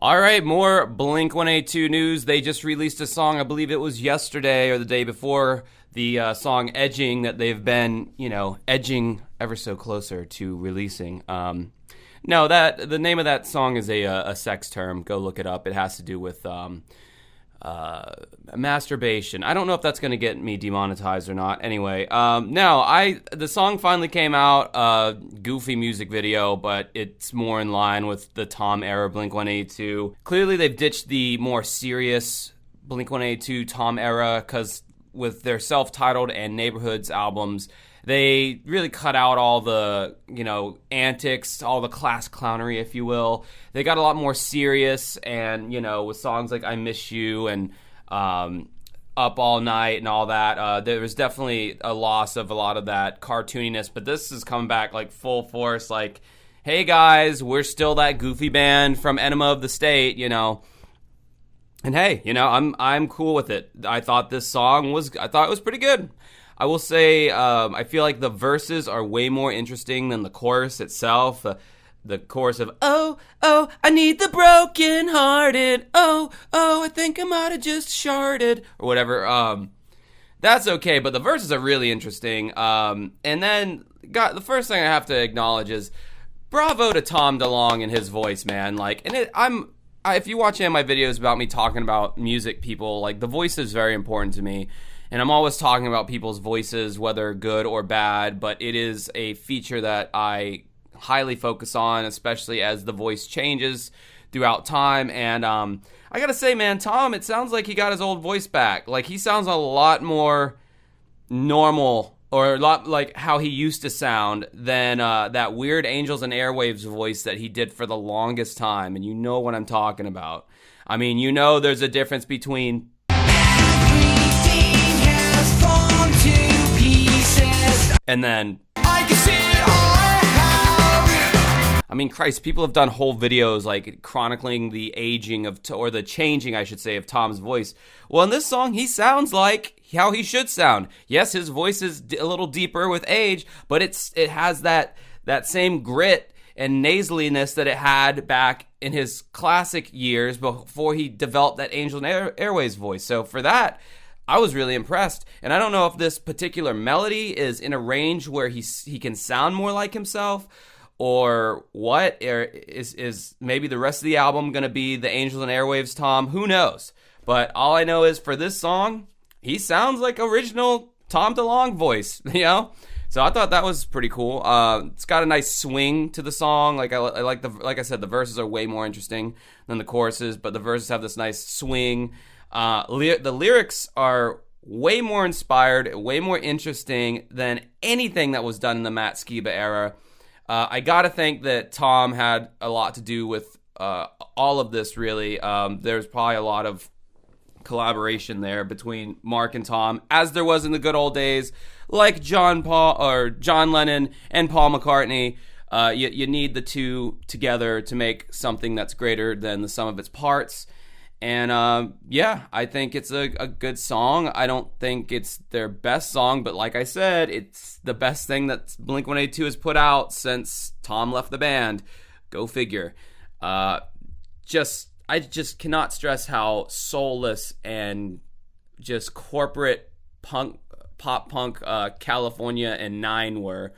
All right, more Blink-182 news. They just released a song, I believe it was yesterday or the day before, the song Edging, that they've been, edging ever so closer to releasing. No, the name of that song is a sex term. Go look it up. It has to do with masturbation. I don't know if that's going to get me demonetized or not. Anyway, the song finally came out, goofy music video, but it's more in line with the Tom era Blink-182. Clearly they've ditched the more serious Blink-182 Tom era, because with their self-titled and Neighborhoods albums, they really cut out all the, antics, all the class clownery, if you will. They got a lot more serious, and, with songs like I Miss You and Up All Night and all that, there was definitely a loss of a lot of that cartooniness, but this is coming back like full force, like, hey guys, we're still that goofy band from Enema of the State, And hey, I'm cool with it. I thought this song was pretty good. I will say, I feel like the verses are way more interesting than the chorus itself. The chorus of, oh, I need the broken hearted. Oh, I think I might have just sharded. Or whatever. That's okay, but the verses are really interesting. And then, the first thing I have to acknowledge is, bravo to Tom DeLonge and his voice, man. If you watch any of my videos about me talking about music people, the voice is very important to me. And I'm always talking about people's voices, whether good or bad, but it is a feature that I highly focus on, especially as the voice changes throughout time. And I gotta say, man, Tom, it sounds like he got his old voice back. He sounds a lot more normal, or a lot like how he used to sound, than that weird Angels and Airwaves voice that he did for the longest time. And you know what I'm talking about. I mean, there's a difference between and then I can see I mean, Christ, people have done whole videos chronicling the aging or the changing, I should say, of Tom's voice. Well, in this song, he sounds like how he should sound. Yes, his voice is a little deeper with age, but it has that same grit and nasaliness that it had back in his classic years before he developed that Angel and Airways voice. So for that, I was really impressed. And I don't know if this particular melody is in a range where he can sound more like himself, or what, or is maybe the rest of the album going to be the Angels and Airwaves Tom? Who knows? But all I know is for this song, he sounds like original Tom DeLonge voice, So I thought that was pretty cool. It's got a nice swing to the song. I like I said, the verses are way more interesting than the choruses, but the verses have this nice swing. The lyrics are way more inspired, way more interesting than anything that was done in the Matt Skiba era. I gotta think that Tom had a lot to do with all of this, really. There's probably a lot of collaboration there between Mark and Tom, as there was in the good old days, like John Lennon and Paul McCartney. You need the two together to make something that's greater than the sum of its parts. And I think it's a good song. I don't think it's their best song, but like I said, it's the best thing that Blink-182 has put out since Tom left the band. Go figure. I just cannot stress how soulless and just corporate pop punk California and Nine were.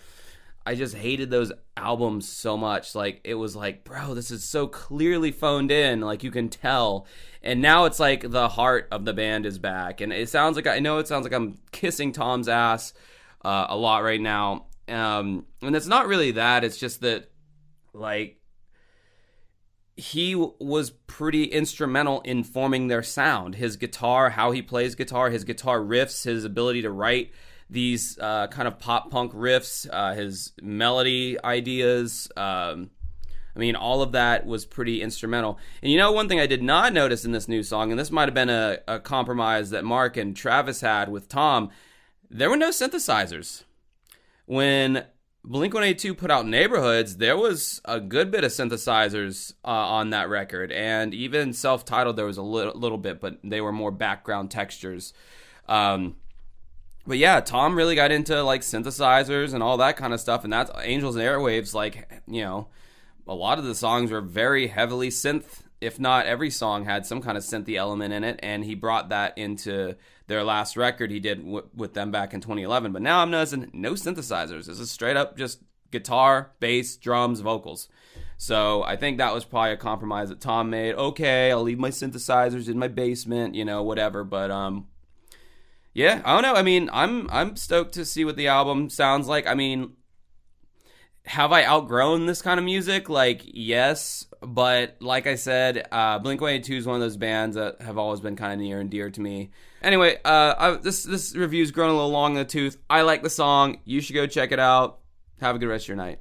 I just hated those albums so much. It was bro, this is so clearly phoned in, you can tell. And now it's the heart of the band is back. And it sounds like I'm kissing Tom's ass a lot right now. And it's not really that. It's just that, he was pretty instrumental in forming their sound. His guitar, how he plays guitar, his guitar riffs, his ability to write these kind of pop punk riffs, his melody ideas, all of that was pretty instrumental. And one thing I did not notice in this new song, and this might have been a compromise that Mark and Travis had with Tom, there were no synthesizers. When Blink-182 put out Neighborhoods, there was a good bit of synthesizers on that record, and even self-titled there was a little bit, but they were more background textures. But yeah, Tom really got into synthesizers and all that kind of stuff, and that's Angels and Airwaves. A lot of the songs were very heavily synth if not every song had some kind of synthy element in it, and he brought that into their last record he did with them back in 2011. But now I'm noticing no synthesizers. This is straight up just guitar, bass, drums, vocals. So I think that was probably a compromise that Tom made. Okay, I'll leave my synthesizers in my basement, whatever. But yeah, I don't know. I mean, I'm stoked to see what the album sounds like. I mean, have I outgrown this kind of music? Like, yes, but like I said, Blink-182 is one of those bands that have always been kind of near and dear to me. Anyway, this review's grown a little long in the tooth. I like the song. You should go check it out. Have a good rest of your night.